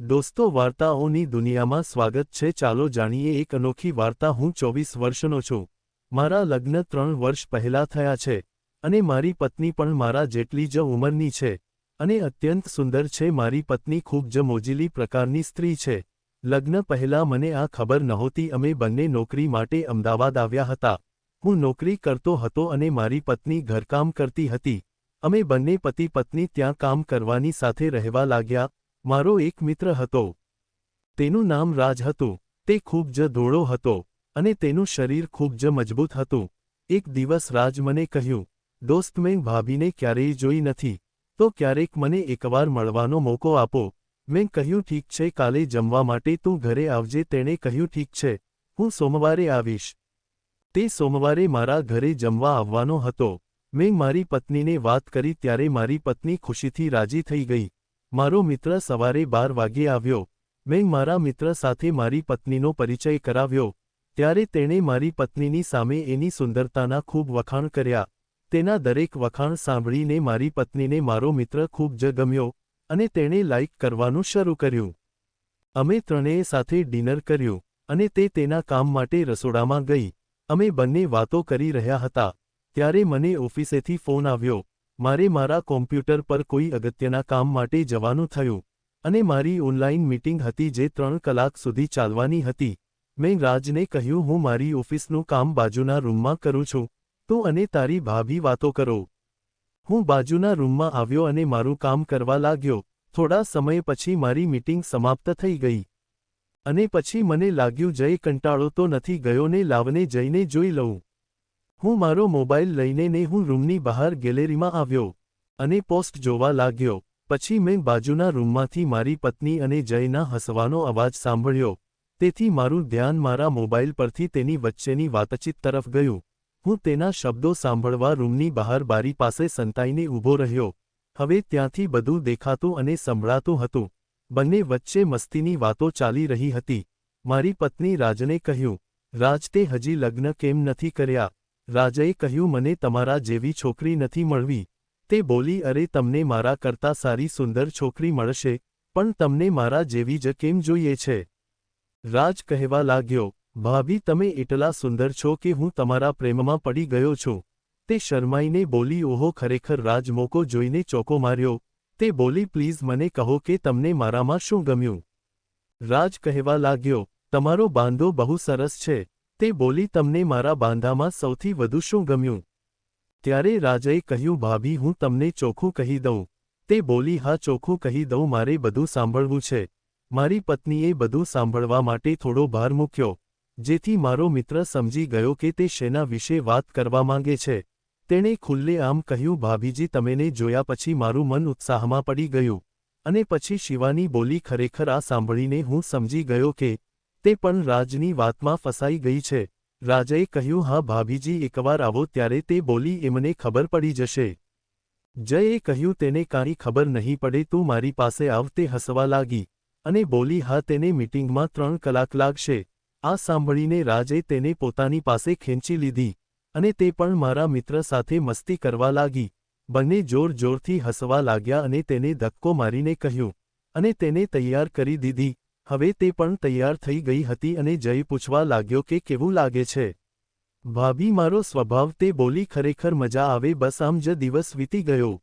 દોસ્તો, વાર્તાઓની દુનિયામાં સ્વાગત છે. ચાલો જાણીએ એક અનોખી વાર્તા. હું 24 વર્ષનો છું. મારા લગ્ન 3 વર્ષ પહેલા થયા છે અને મારી પત્ની પણ મારા જેટલી જ ઉંમરની છે અને અત્યંત સુંદર છે. મારી પત્ની ખૂબ જ મોજીલી પ્રકારની સ્ત્રી છે. લગ્ન પહેલા મને આ ખબર નહોતી. અમે બંને નોકરી માટે અમદાવાદ આવ્યા હતા. હું નોકરી કરતો હતો અને મારી પત્ની ઘરકામ કરતી હતી. અમે બંને પતિ પત્ની ત્યાં કામ કરવાની સાથે રહેવા લાગ્યા. મારો એક મિત્ર હતો. તેનું નામ રાજ હતું. તે ખૂબ જ ધોળો હતો અને તેનું શરીર ખૂબ જ મજબૂત હતું. એક દિવસ રાજ મને કહ્યું, દોસ્ત, મેં ભાભીને ક્યારેય જોઈ નથી, તો ક્યારેક મને એકવાર મળવાનો મોકો આપો. મેં કહ્યું, ઠીક છે, કાલે જમવા માટે તું ઘરે આવજે. તેણે કહ્યું, ઠીક છે, હું સોમવારે આવીશ. તે સોમવારે મારા ઘરે જમવા આવવાનો હતો. મેં મારી પત્નીને વાત કરી ત્યારે મારી પત્ની ખુશીથી રાજી થઈ ગઈ. મારો મિત્ર સવારે 12 વાગ્યે આવ્યો. મેં મારા મિત્ર સાથે મારી પત્નીનો પરિચય કરાવ્યો. ત્યારે તેણે મારી પત્નીની સામે એની સુંદરતાના ખૂબ વખાણ કર્યા. તેના દરેક વખાણ સાંભળીને મારી પત્નીને મારો મિત્ર ખૂબ જ ગમ્યો અને તેણે લાઇક કરવાનું શરૂ કર્યું. અમે ત્રણેય સાથે ડિનર કર્યું અને તે તેના કામ માટે રસોડામાં ગઈ. અમે બંને વાતો કરી રહ્યા હતા ત્યારે મને ઓફિસેથી ફોન આવ્યો. મારે મારા કોમ્પ્યુટર પર કોઈ અગત્યના કામ માટે જવાનું થયું અને મારી ઓનલાઈન મીટિંગ હતી જે 3 કલાક સુધી ચાલવાની હતી. મેં રાજને કહ્યું, હું મારી ઓફિસનું કામ બાજુના રૂમમાં કરું છું, તું અને તારી ભાભી વાતો કરો. હું બાજુના રૂમમાં આવ્યો અને મારું કામ કરવા લાગ્યો. થોડા સમય પછી મારી મીટિંગ સમાપ્ત થઈ ગઈ અને પછી મને લાગ્યું, જય કંટાળો તો નથી ગયો ને, લાવને જઈને જોઈ લઉં. હું મારો મોબાઈલ લઈને હું રૂમની બહાર ગેલેરીમાં આવ્યો અને પોસ્ટ જોવા લાગ્યો. પછી મેં બાજુના રૂમમાંથી મારી પત્ની અને જયના હસવાનો અવાજ સાંભળ્યો. તેથી મારું ધ્યાન મારા મોબાઈલ પરથી તેની વચ્ચેની વાતચીત તરફ ગયું. હું તેના શબ્દો સાંભળવા રૂમની બહાર બારી પાસે સંતાઈને ઊભો રહ્યો. હવે ત્યાંથી બધું દેખાતું અને સંભળાતું હતું. બંને વચ્ચે મસ્તીની વાતો ચાલી રહી હતી. મારી પત્ની રાજને કહ્યું, રાજ, તે હજી લગ્ન કેમ નથી કર્યા? રાજે કહ્યું, મને તમારા જેવી છોકરી નથી મળવી. તે બોલી, અરે, તમને મારા કરતાં સારી સુંદર છોકરી મળશે, પણ તમને મારા જેવી જ કેમ જોઈએ છે? રાજ કહેવા લાગ્યો, ભાભી, તમે એટલા સુંદર છો કે હું તમારા પ્રેમમાં પડી ગયો છું. તે શરમાઈને બોલી, ઓહો, ખરેખર? રાજ મોકો જોઈને ચોકો માર્યો. તે બોલી, પ્લીઝ મને કહો કે તમને મારામાં શું ગમ્યું? રાજ કહેવા લાગ્યો, તમારો બાંધો બહુ સરસ છે. તે બોલી, તમને મારા બાંધામાં સૌથી વધુ શું ગમ્યું? ત્યારે રાજે કહ્યું, ભાભી, હું તમને ચોખ્ખું કહી દઉં. તે બોલી, હા, ચોખ્ખું કહી દઉં, મારે બધું સાંભળવું છે. મારી પત્નીએ બધું સાંભળવા માટે થોડો ભાર મૂક્યો, જેથી મારો મિત્ર સમજી ગયો કે તે શેના વિશે વાત કરવા માંગે છે. તેણે ખુલ્લેઆમ કહ્યું, ભાભીજી, તમેને જોયા પછી મારું મન ઉત્સાહમાં પડી ગયું. અને પછી શિવાની બોલી, ખરેખર આ સાંભળીને હું સમજી ગયો કે તે પણ રાજની વાતમાં ફસાઈ ગઈ છે. રાજે કહ્યું, હા ભાભીજી, એકવાર આવો. ત્યારે તે બોલી, એમને ખબર પડી જશે. જયે કહ્યું, તેને કાંઈ ખબર નહીં પડે, તું મારી પાસે આવ. તે હસવા લાગી અને બોલી, હા, તેને મીટિંગમાં 3 કલાક લાગશે. આ સાંભળીને રાજે તેને પોતાની પાસે ખેંચી લીધી અને તે પણ મારા મિત્ર સાથે મસ્તી કરવા લાગી. બંને જોર-જોરથી હસવા લાગ્યા અને તેને ધક્કો મારીને કહ્યું અને તેને તૈયાર કરી દીધી. હવે તે પણ તૈયાર થઈ ગઈ હતી અને જય પૂછવા લાગ્યો કે કેવું લાગે છે ભાભી મારો સ્વભાવ? તે બોલી, ખરેખર મજા આવે, બસ આમ જ દિવસ વીતી ગયો.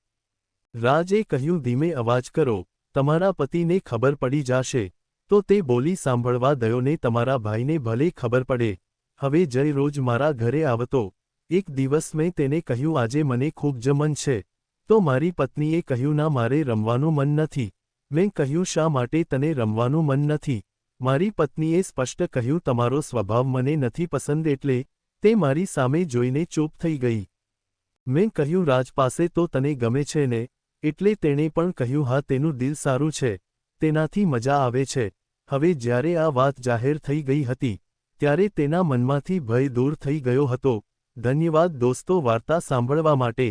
રાજે કહ્યું, ધીમે અવાજ કરો, તમારા પતિને ખબર પડી જાશે. તો તે બોલી, સાંભળવા દયો ને, તમારા ભાઈને ભલે ખબર પડે. હવે જય રોજ મારા ઘરે આવતો. એક દિવસ મેં તેને કહ્યું, આજે મને ખૂબ જ મન છે. તો મારી પત્નીએ કહ્યું, ના, મારે રમવાનું મન નથી. મેં કહ્યું, શા માટે તને રમવાનું મન નથી? મારી પત્નીએ સ્પષ્ટ કહ્યું, તમારો સ્વભાવ મને નથી પસંદ. એટલે તે મારી સામે જોઈને ચૂપ થઈ ગઈ. મેં કહ્યું, રાજ પાસે તો તને ગમે છે ને? એટલે તેણે પણ કહ્યું, હા, તેનું દિલ સારું છે, તેનાથી મજા આવે છે. હવે જ્યારે આ વાત જાહેર થઈ ગઈ હતી ત્યારે તેના મનમાંથી ભય દૂર થઈ ગયો હતો. ધન્યવાદ દોસ્તો વાર્તા સાંભળવા માટે.